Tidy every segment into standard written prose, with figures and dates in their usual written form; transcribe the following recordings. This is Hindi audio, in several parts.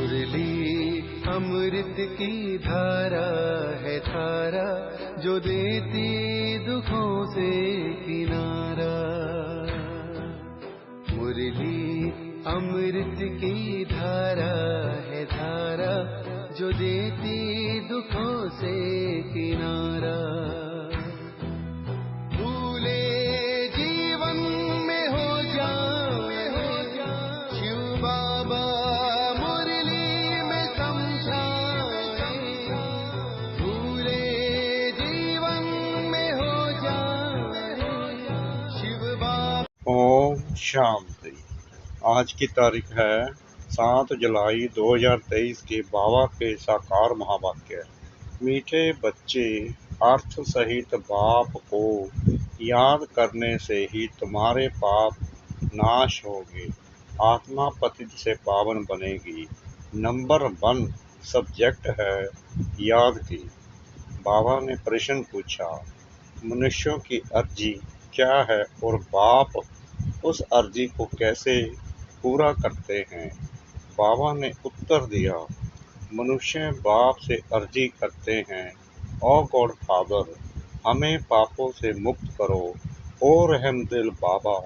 मुरली अमृत की धारा है धारा, जो देती दुखों से किनारा। मुरली अमृत की धारा है धारा, जो देती दुखों से किनारा। भूले जीवन में हो जाए शिव बाबा मुरली में समझाए। भूले जीवन में हो जाए शिव बाबा। ओम शांति। आज की तारीख है 7 जुलाई 2023 के बाबा के साकार महावाक्य। मीठे बच्चे, अर्थ सहित बाप को याद करने से ही तुम्हारे पाप नाश होंगे, आत्मा पतित से पावन बनेगी। नंबर 1 सब्जेक्ट है याद की। बाबा ने प्रश्न पूछा, मनुष्यों की अर्जी क्या है और बाप उस अर्जी को कैसे पूरा करते हैं। बाबा ने उत्तर दिया, मनुष्य बाप से अर्जी करते हैं, ओ गॉड फादर हमें पापों से मुक्त करो, ओ रहम दिल बाबा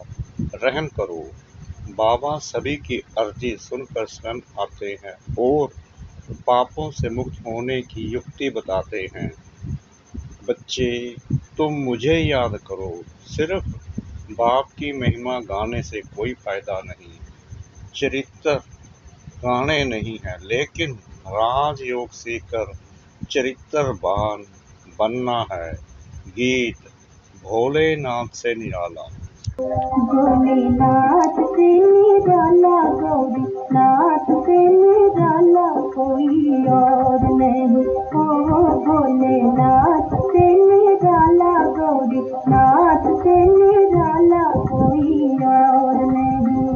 रहम करो। बाबा सभी की अर्जी सुनकर स्वयं आते हैं और पापों से मुक्त होने की युक्ति बताते हैं। बच्चे, तुम मुझे याद करो। सिर्फ बाप की महिमा गाने से कोई फायदा नहीं। चरित्र गाने नहीं है, लेकिन राजयोग सीखकर चरित्रवान बनना है। गीत भोलेनाथ से निराला। भोलेनाथ से निराला, गौरीनाथ से निराला कोई और नहीं। ओ भोलेनाथ से निराला, गौरीनाथ से निराला कोई और नहीं।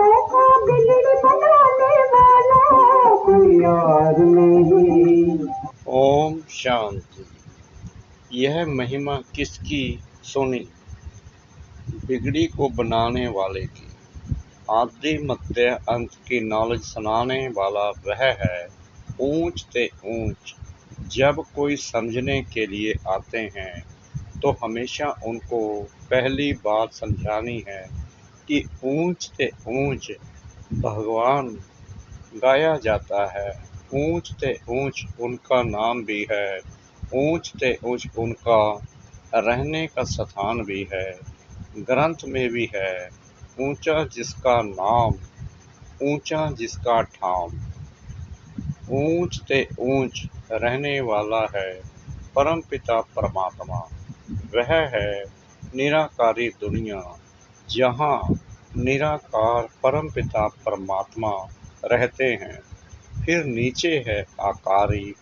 ऐसा बिगड़ी बनाने वाला कोई और नहीं। ओम शांति। यह महिमा किसकी सुनी? बिगड़ी को बनाने वाले की। आदि मध्य अंत की नॉलेज सुनाने वाला वह है। ऊंच ते ऊंच। जब कोई समझने के लिए आते हैं तो हमेशा उनको पहली बात समझानी है कि ऊंच ते ऊंच भगवान गाया जाता है। ऊंच ते ऊंच उनका नाम भी है। ऊंच ते ऊंच उनका रहने का स्थान भी है। ग्रंथ में भी है, ऊंचा जिसका नाम, ऊंचा जिसका ठाम। ऊंच ते ऊंच रहने वाला है परम पिता परमात्मा। वह है निराकारी दुनिया, जहाँ निराकार परम पिता परमात्मा रहते हैं। फिर नीचे है आकारी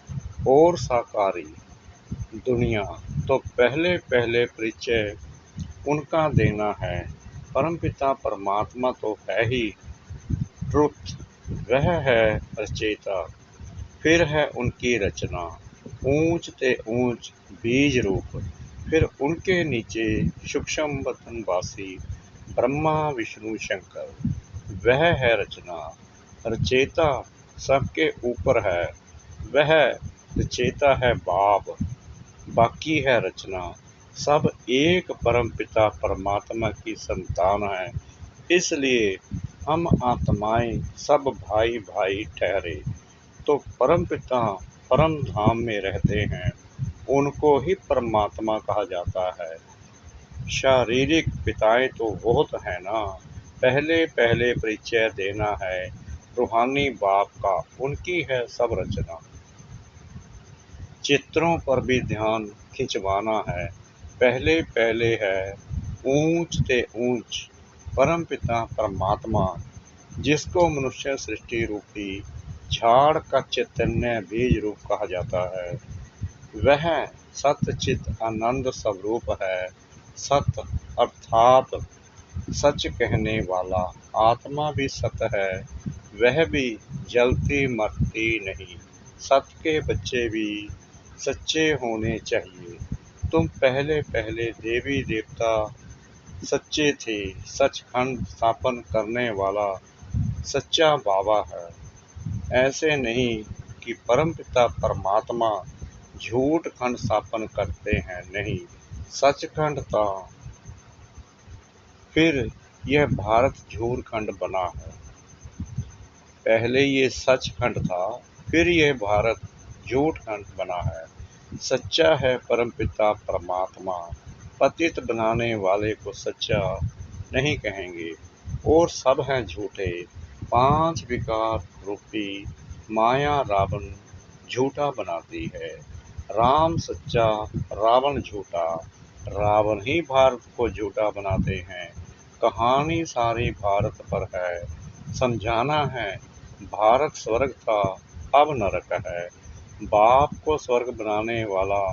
और साकारी दुनिया। तो पहले पहले परिचय उनका देना है। परमपिता परमात्मा तो है ही ट्रुथ, वह है रचयिता। फिर है उनकी रचना, ऊंच ते ऊंच बीज रूप। फिर उनके नीचे सूक्ष्म वतनवासी ब्रह्मा विष्णु शंकर, वह है रचना। रचयिता सबके ऊपर है, वह रचयिता है बाप, बाकी है रचना। सब एक परम पिता परमात्मा की संतान है, इसलिए हम आत्माएं सब भाई भाई ठहरे। तो परम पिता परम धाम में रहते हैं, उनको ही परमात्मा कहा जाता है। शारीरिक पिताएं तो बहुत है ना, पहले पहले परिचय देना है रूहानी बाप का, उनकी है सब रचना। चित्रों पर भी ध्यान खिंचवाना है, पहले पहले है ऊंच ते ऊंच परम पिता परमात्मा, जिसको मनुष्य सृष्टि रूपी झाड़ का चैतन्य बीज रूप कहा जाता है। वह सत्य चित आनंद स्वरूप है। सत्य अर्थात सच कहने वाला। आत्मा भी सत्य है, वह भी जलती मरती नहीं। सत्य के बच्चे भी सच्चे होने चाहिए। तुम पहले पहले देवी देवता सच्चे थे। सचखंड स्थापन करने वाला सच्चा बाबा है। ऐसे नहीं कि परमपिता परमात्मा झूठ खंड स्थापन करते हैं, नहीं, सचखंड था, फिर यह भारत झूठ खंड बना है। पहले ये सचखंड था, फिर यह भारत झूठ खंड बना है। सच्चा है परमपिता परमात्मा, पतित बनाने वाले को सच्चा नहीं कहेंगे, और सब हैं झूठे। 5 विकार रूपी माया रावण झूठा बनाती है। राम सच्चा, रावण झूठा। रावण ही भारत को झूठा बनाते हैं। कहानी सारी भारत पर है। समझाना है भारत स्वर्ग था, अब नरक है। बाप को स्वर्ग बनाने वाला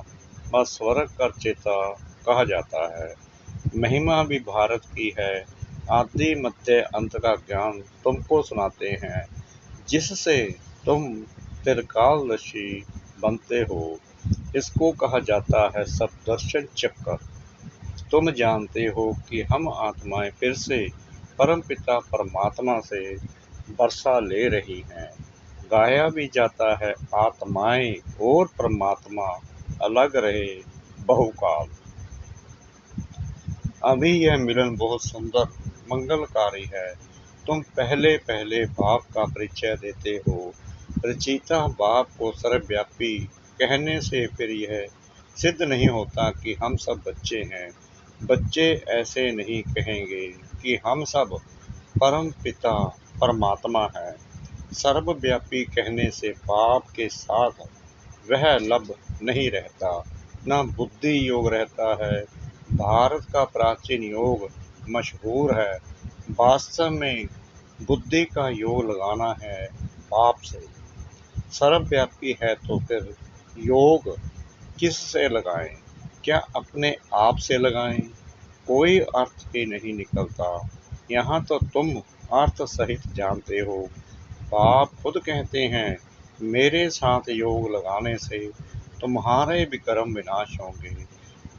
व स्वर्ग कर चेता कहा जाता है। महिमा भी भारत की है। आदि मध्य अंत का ज्ञान तुमको सुनाते हैं, जिससे तुम त्रिकालदर्शी बनते हो। इसको कहा जाता है सप्तदर्शन चक्र। तुम जानते हो कि हम आत्माएं फिर से परमपिता परमात्मा से वर्षा ले रही हैं। गाया भी जाता है आत्माएं और परमात्मा अलग रहे बहुकाल। अभी यह मिलन बहुत सुंदर मंगलकारी है। तुम पहले पहले बाप का परिचय देते हो। रचयिता बाप को सर्वव्यापी कहने से फिर यह सिद्ध नहीं होता कि हम सब बच्चे हैं। बच्चे ऐसे नहीं कहेंगे कि हम सब परम पिता परमात्मा है। सर्वव्यापी कहने से बाप के साथ वह लब नहीं रहता, न बुद्धि योग रहता है। भारत का प्राचीन योग मशहूर है। वास्तव में बुद्धि का योग लगाना है बाप से। सर्वव्यापी है तो फिर योग किस से लगाएं? क्या अपने आप से लगाएं? कोई अर्थ ही नहीं निकलता। यहाँ तो तुम अर्थ सहित जानते हो। बाप खुद कहते हैं, मेरे साथ योग लगाने से तुम्हारे विक्रम विनाश होंगे।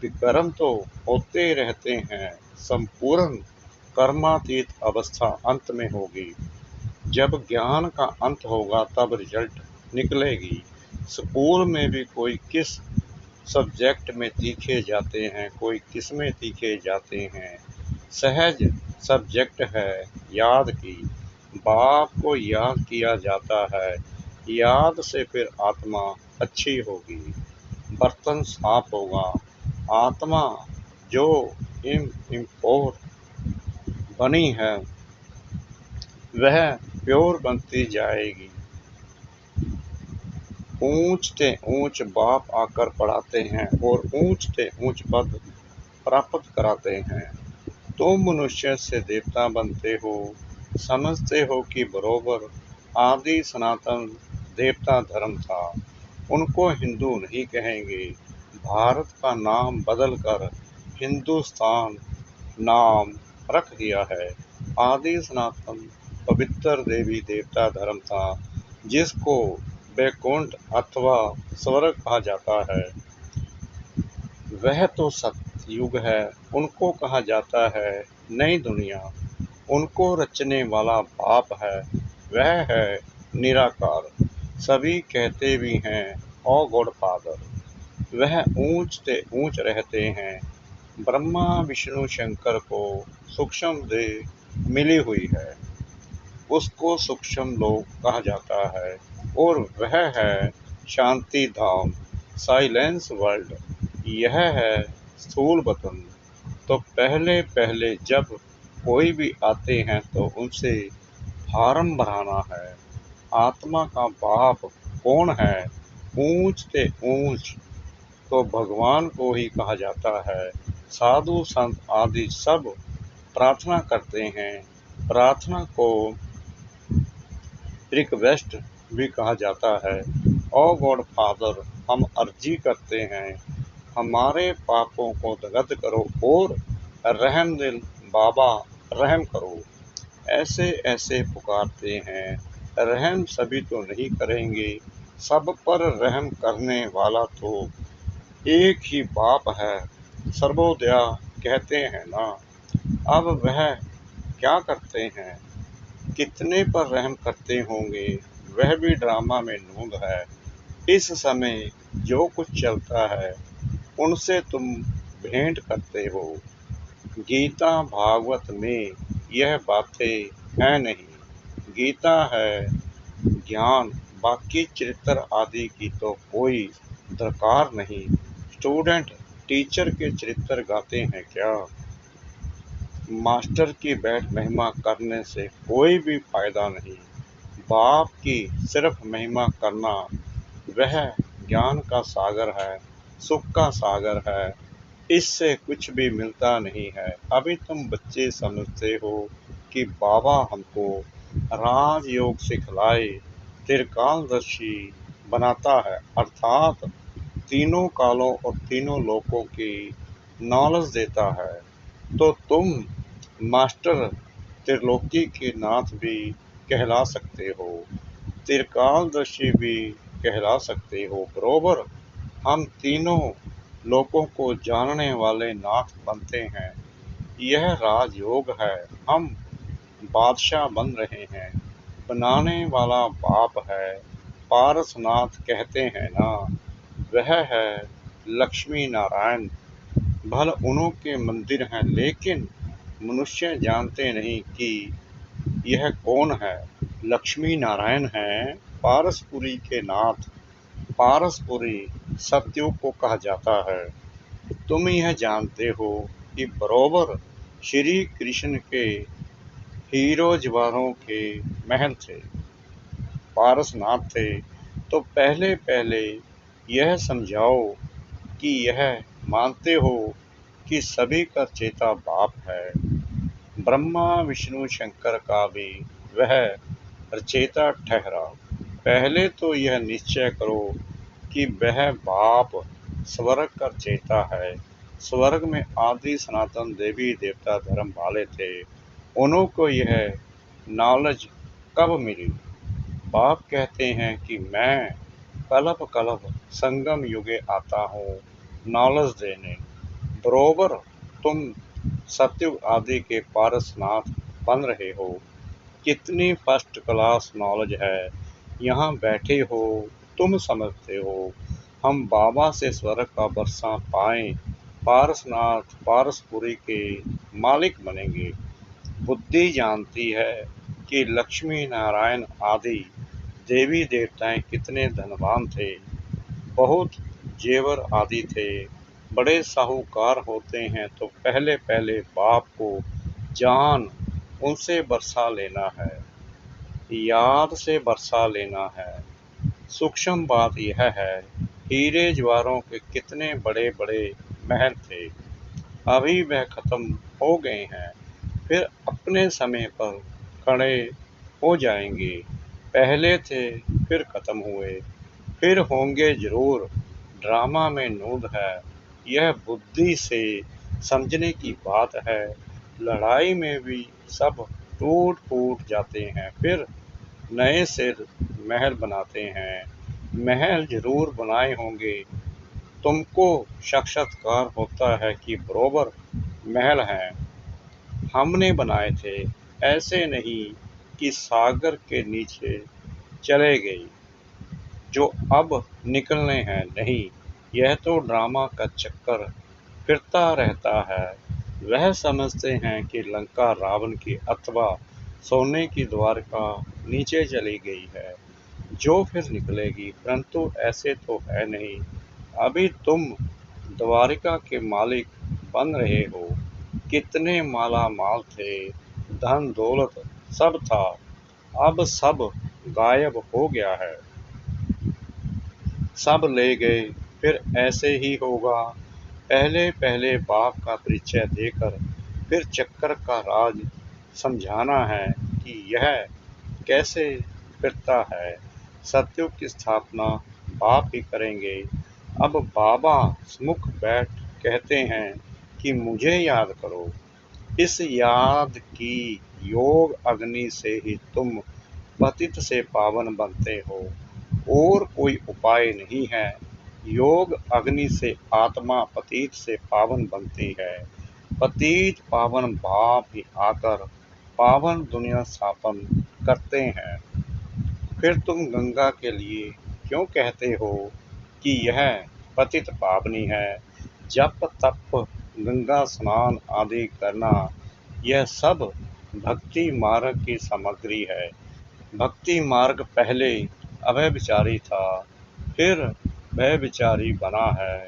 विक्रम तो होते रहते हैं, संपूर्ण कर्मातीत अवस्था अंत में होगी। जब ज्ञान का अंत होगा तब रिजल्ट निकलेगी। स्कूल में भी कोई किस सब्जेक्ट में तीखे जाते हैं, कोई किस में तीखे जाते हैं। सहज सब्जेक्ट है याद की। बाप को याद किया जाता है। याद से फिर आत्मा अच्छी होगी, बर्तन साफ होगा। आत्मा जो इम्पोर बनी है वह प्योर बनती जाएगी। ऊंचते ऊंच बाप आकर पढ़ाते हैं और ऊंचते ऊंच पद प्राप्त कराते हैं। तुम मनुष्य से देवता बनते हो, समझते हो कि बरोबर आदि सनातन देवता धर्म था। उनको हिंदू नहीं कहेंगे। भारत का नाम बदलकर हिंदुस्तान नाम रख दिया है। आदि सनातन पवित्र देवी देवता धर्म था, जिसको वैकुंठ अथवा स्वर्ग कहा जाता है। वह तो सतयुग है। उनको कहा जाता है नई दुनिया। उनको रचने वाला बाप है, वह है निराकार। सभी कहते भी हैं ओ गॉड फादर। वह ऊंचते ऊंच रहते हैं। ब्रह्मा विष्णु शंकर को सूक्ष्म देह मिली हुई है, उसको सूक्ष्म लोक कहा जाता है, और वह है शांति धाम, साइलेंस वर्ल्ड। यह है स्थूल वतन। तो पहले पहले जब कोई भी आते हैं तो उनसे फार्म भराना है। आत्मा का बाप कौन है? ऊंचते ऊंच तो भगवान को ही कहा जाता है। साधु संत आदि सब प्रार्थना करते हैं। प्रार्थना को रिक्वेस्ट भी कहा जाता है। ओ गॉड फादर, हम अर्जी करते हैं, हमारे पापों को दग्ध करो और रहम दिल बाबा रहम करो। ऐसे ऐसे पुकारते हैं। रहम सभी तो नहीं करेंगे, सब पर रहम करने वाला तो एक ही बाप है। सर्वोदया कहते हैं ना। अब वह क्या करते हैं? कितने पर रहम करते होंगे, वह भी ड्रामा में नूंद है। इस समय जो कुछ चलता है उनसे तुम भेंट करते हो। गीता भागवत में यह बातें हैं नहीं। गीता है ज्ञान, बाकी चरित्र आदि की तो कोई दरकार नहीं। स्टूडेंट टीचर के चरित्र गाते हैं क्या? मास्टर की बैठ महिमा करने से कोई भी फायदा नहीं। बाप की सिर्फ महिमा करना, वह ज्ञान का सागर है, सुख का सागर है। इससे कुछ भी मिलता नहीं है। अभी तुम बच्चे समझते हो कि बाबा हमको राजयोग सिखलाए, त्रिकालदर्शी बनाता है, अर्थात तीनों कालों और तीनों लोकों की नॉलेज देता है। तो तुम मास्टर त्रिलोकी के नाथ भी कहला सकते हो, त्रिकालदर्शी भी कहला सकते हो। बरोबर हम तीनों लोकों को जानने वाले नाथ बनते हैं। यह राजयोग है। हम बादशाह बन रहे हैं। बनाने वाला बाप है, पारसनाथ कहते हैं ना, वह है लक्ष्मी नारायण। भले उन्हों के मंदिर हैं, लेकिन मनुष्य जानते नहीं कि यह कौन है। लक्ष्मी नारायण हैं पारसपुरी के नाथ। पारसपुरी सतयुग को कहा जाता है। तुम यह जानते हो कि बरोबर श्री कृष्ण के हीरो जवाहरों के महल थे, पारसनाथ थे। तो पहले पहले यह समझाओ कि यह मानते हो कि सभी का चेता बाप है। ब्रह्मा विष्णु शंकर का भी वह रचेता ठहरा। पहले तो यह निश्चय करो कि वह बाप स्वर्ग का चेता है। स्वर्ग में आदि सनातन देवी देवता धर्म वाले थे। उन्हों को यह नॉलेज कब मिली? बाप कहते हैं कि मैं कलप कलप संगम युगे आता हूँ नॉलेज देने। बरोबर तुम सतयुग आदि के पारसनाथ बन रहे हो। कितनी फर्स्ट क्लास नॉलेज है। यहाँ बैठे हो, तुम समझते हो हम बाबा से स्वर्ग का बरसा पाएं, पारसनाथ पारसपुरी के मालिक बनेंगे। बुद्धि जानती है कि लक्ष्मी नारायण आदि देवी देवताएं कितने धनवान थे, बहुत जेवर आदि थे, बड़े साहूकार होते हैं। तो पहले पहले बाप को जान उनसे बरसा लेना है, याद से बरसा लेना है। सूक्ष्म बात यह है, हीरे जवाहरों के कितने बड़े बड़े महल थे, अभी वह खत्म हो गए हैं, फिर अपने समय पर खड़े हो जाएंगे। पहले थे, फिर खत्म हुए, फिर होंगे जरूर। ड्रामा में नूद है। यह बुद्धि से समझने की बात है। लड़ाई में भी सब टूट फूट जाते हैं, फिर नए सिर महल बनाते हैं। महल जरूर बनाए होंगे। तुमको साक्षात्कार होता है कि बरोबर महल हैं, हमने बनाए थे। ऐसे नहीं कि सागर के नीचे चले गए जो अब निकलने हैं, नहीं। यह तो ड्रामा का चक्कर फिरता रहता है। वह समझते हैं कि लंका रावण की अथवा सोने की द्वारका नीचे चली गई है, जो फिर निकलेगी, परंतु ऐसे तो है नहीं। अभी तुम द्वारिका के मालिक बन रहे हो। कितने माला माल थे, धन दौलत सब था, अब सब गायब हो गया है, सब ले गए। फिर ऐसे ही होगा। पहले पहले बाप का परिचय देकर फिर चक्कर का राज समझाना है कि यह कैसे फिरता है। सतयुग की स्थापना बाप ही करेंगे। अब बाबा समुख बैठ कहते हैं कि मुझे याद करो। इस याद की योग अग्नि से ही तुम पतित से पावन बनते हो, और कोई उपाय नहीं है। योग अग्नि से आत्मा पतित से पावन बनती है। पतित पावन बाप ही आकर पावन दुनिया स्थापन करते हैं। फिर तुम गंगा के लिए क्यों कहते हो कि यह पतित पावनी है? जप तप गंगा स्नान आदि करना, यह सब भक्ति मार्ग की सामग्री है। भक्ति मार्ग पहले अव्यभिचारी था, फिर व्यभिचारी बना है।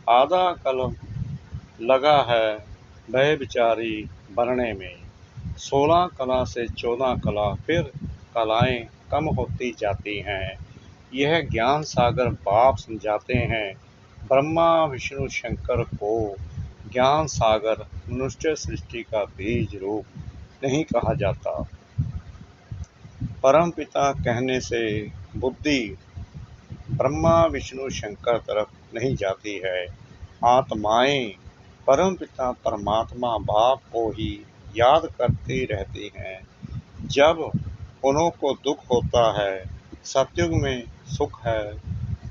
आधा कल्प लगा है व्यभिचारी बनने में। 16 कला से 14 कला, फिर कलाएं कम होती जाती हैं। यह ज्ञान सागर बाप समझाते हैं। ब्रह्मा विष्णु शंकर को ज्ञान सागर मनुष्य सृष्टि का बीज रूप नहीं कहा जाता। परम पिता कहने से बुद्धि ब्रह्मा विष्णु शंकर तरफ नहीं जाती है। आत्माएं परम पिता परमात्मा बाप को ही याद करती रहती हैं। जब उन्हों को दुख होता है, सतयुग में सुख है,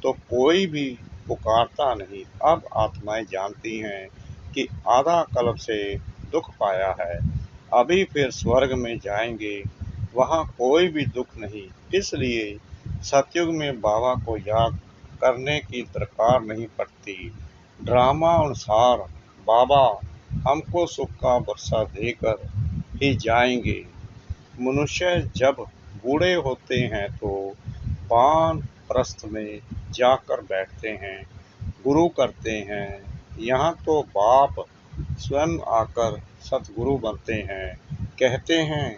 तो कोई भी पुकारता नहीं। अब आत्माएं जानती हैं कि आधा कल्प से दुख पाया है, अभी फिर स्वर्ग में जाएंगे, वहाँ कोई भी दुख नहीं। इसलिए सतयुग में बाबा को याद करने की दरकार नहीं पड़ती। ड्रामा अनुसार बाबा हमको सुख का बरसा देकर ही जाएंगे। मनुष्य जब बूढ़े होते हैं तो वानप्रस्थ में जाकर बैठते हैं, गुरु करते हैं। यहाँ तो बाप स्वयं आकर सतगुरु बनते हैं, कहते हैं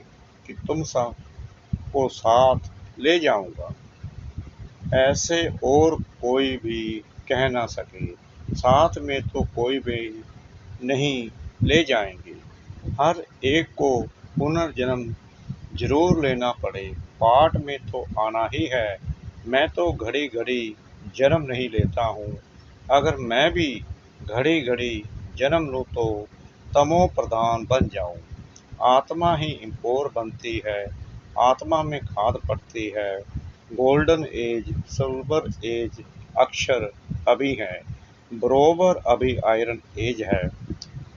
कि तुम सब को साथ ले जाऊंगा। ऐसे और कोई भी कह ना सके। साथ में तो कोई भी नहीं ले जाएंगे। हर एक को पुनर्जन्म जरूर लेना पड़े। पाठ में तो आना ही है। मैं तो घड़ी घड़ी जन्म नहीं लेता हूँ। अगर मैं भी घड़ी घड़ी जन्म लूँ तो तमो प्रधान बन जाऊँ। आत्मा ही इम्पोर बनती है, आत्मा में खाद पड़ती है। गोल्डन एज, सिल्वर एज अक्षर अभी है, बरोबर अभी आयरन एज है।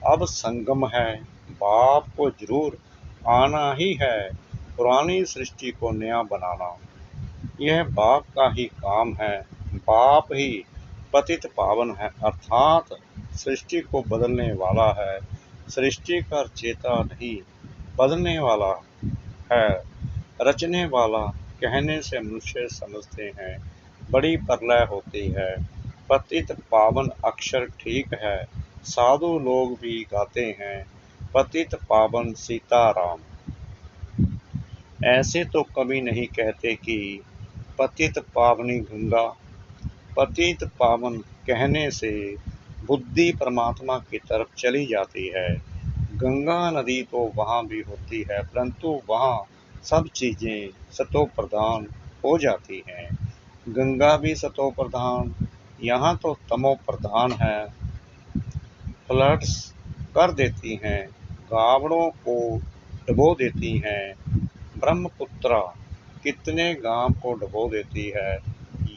अब संगम है, बाप को जरूर आना ही है। पुरानी सृष्टि को नया बनाना, यह बाप का ही काम है। बाप ही पतित पावन है, अर्थात सृष्टि को बदलने वाला है। सृष्टि का रचयिता नहीं, बदलने वाला है। रचने वाला कहने से मनुष्य समझते हैं बड़ी प्रलय होती है। पतित पावन अक्षर ठीक है, साधु लोग भी गाते हैं पतित पावन सीताराम। ऐसे तो कभी नहीं कहते कि पतित पावनी गंगा। पतित पावन कहने से बुद्धि परमात्मा की तरफ चली जाती है। गंगा नदी तो वहाँ भी होती है, परंतु वहाँ सब चीजें सतो प्रधान हो जाती हैं। गंगा भी सतो प्रधान, यहाँ तो तमो प्रधान है। फ्लड्स कर देती हैं, गावड़ों को डुबो देती हैं। ब्रह्मपुत्रा कितने गांव को डुबो देती है।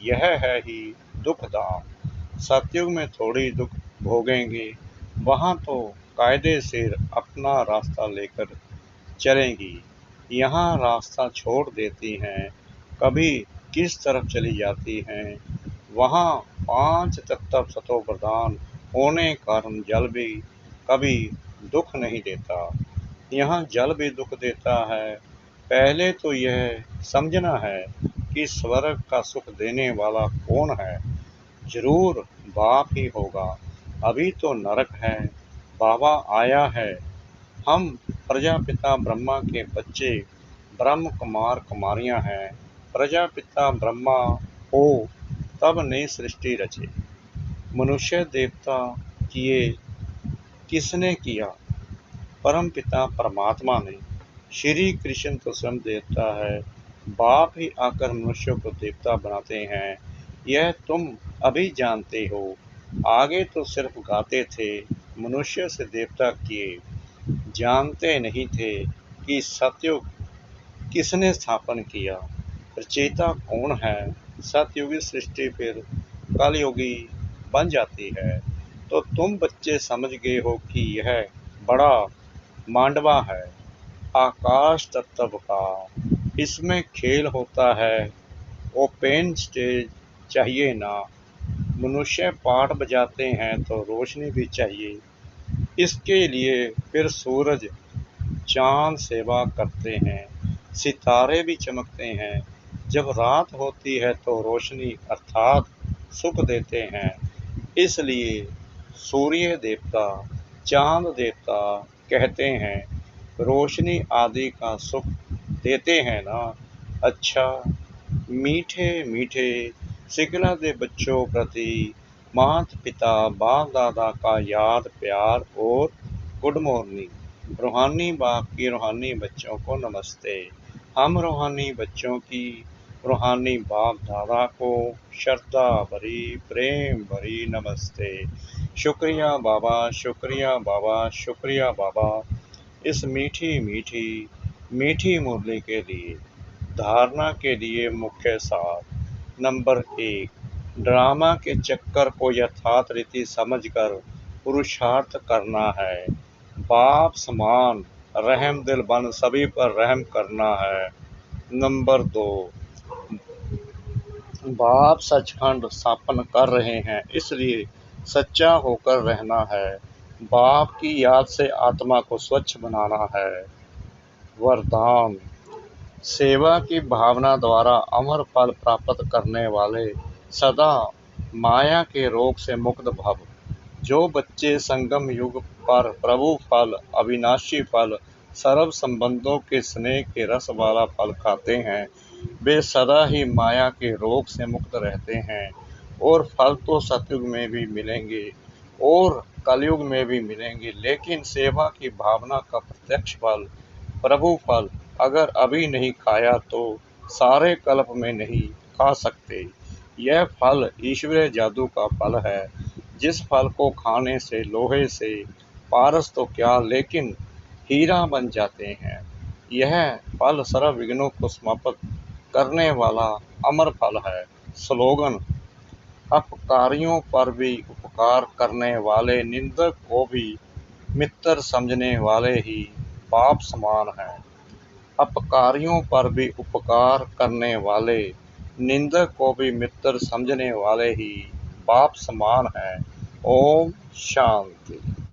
यह है ही दुखदाम। सतयुग में थोड़ी दुख भोगेंगे, वहाँ तो कायदे से अपना रास्ता लेकर चलेंगी। यहाँ रास्ता छोड़ देती हैं, कभी किस तरफ चली जाती हैं। वहाँ 5 तत्व सतो प्रधान होने कारण जल भी कभी दुख नहीं देता। यहाँ जल भी दुख देता है। पहले तो यह समझना है कि स्वर्ग का सुख देने वाला कौन है। जरूर बाप ही होगा। अभी तो नरक है, बाबा आया है। हम प्रजापिता ब्रह्मा के बच्चे, ब्रह्म कुमार कुमारियां हैं। प्रजापिता ब्रह्मा हो तब नई सृष्टि रचे। मनुष्य देवता किए किसने किया? परम पिता परमात्मा ने। श्री कृष्ण तो स्वयं देवता है, बाप ही आकर मनुष्य को देवता बनाते हैं। यह तुम अभी जानते हो, आगे तो सिर्फ गाते थे। मनुष्य से देवता किए, जानते नहीं थे कि सतयुग किसने स्थापन किया, रचयिता कौन है। सतयुगी सृष्टि फिर कलयुगी बन जाती है, तो तुम बच्चे समझ गए हो कि यह बड़ा मांडवा है आकाश तत्व का। इसमें खेल होता है, ओपन स्टेज चाहिए ना। मनुष्य पाठ बजाते हैं तो रोशनी भी चाहिए, इसके लिए फिर सूरज चांद सेवा करते हैं, सितारे भी चमकते हैं। जब रात होती है तो रोशनी अर्थात सुख देते हैं, इसलिए सूर्य देवता, चांद देवता कहते हैं, रोशनी आदि का सुख देते हैं ना। अच्छा, मीठे मीठे सिखला दे बच्चों प्रति माता पिता बाप दादा का याद प्यार और गुड मॉर्निंग। रूहानी बाप की रूहानी बच्चों को नमस्ते। हम रूहानी बच्चों की रूहानी बाप दादा को श्रद्धा भरी प्रेम भरी नमस्ते। शुक्रिया बाबा, शुक्रिया बाबा, शुक्रिया बाबा, इस मीठी मीठी मीठी मुरली के लिए। धारणा के लिए मुख्य सार। नंबर 1, ड्रामा के चक्कर को यथार्थ रीति समझकर पुरुषार्थ करना है। बाप समान रहम दिल बन सभी पर रहम करना है। नंबर 2, बाप सचखंड स्थापन कर रहे हैं, इसलिए सच्चा होकर रहना है। बाप की याद से आत्मा को स्वच्छ बनाना है। वरदान, सेवा की भावना द्वारा अमर फल प्राप्त करने वाले सदा माया के रोग से मुक्त भव। जो बच्चे संगम युग पर प्रभु फल, अविनाशी फल, सर्व संबंधों के स्नेह के रस वाला फल खाते हैं, वे सदा ही माया के रोग से मुक्त रहते हैं। और फल तो सतयुग में भी मिलेंगे और कलयुग में भी मिलेंगे, लेकिन सेवा की भावना का प्रत्यक्ष फल, प्रभु फल अगर अभी नहीं खाया तो सारे कल्प में नहीं खा सकते। यह फल ईश्वरीय जादू का फल है, जिस फल को खाने से लोहे से पारस तो क्या लेकिन हीरा बन जाते हैं। यह फल सर्व विघ्नों को समाप्त करने वाला अमर फल है। स्लोगन, अपकारियों पर भी उपकार करने वाले, निंदक को भी मित्र समझने वाले ही बाप समान हैं। अपकारियों पर भी उपकार करने वाले, निंदक को भी मित्र समझने वाले ही बाप समान हैं। ओम शांति।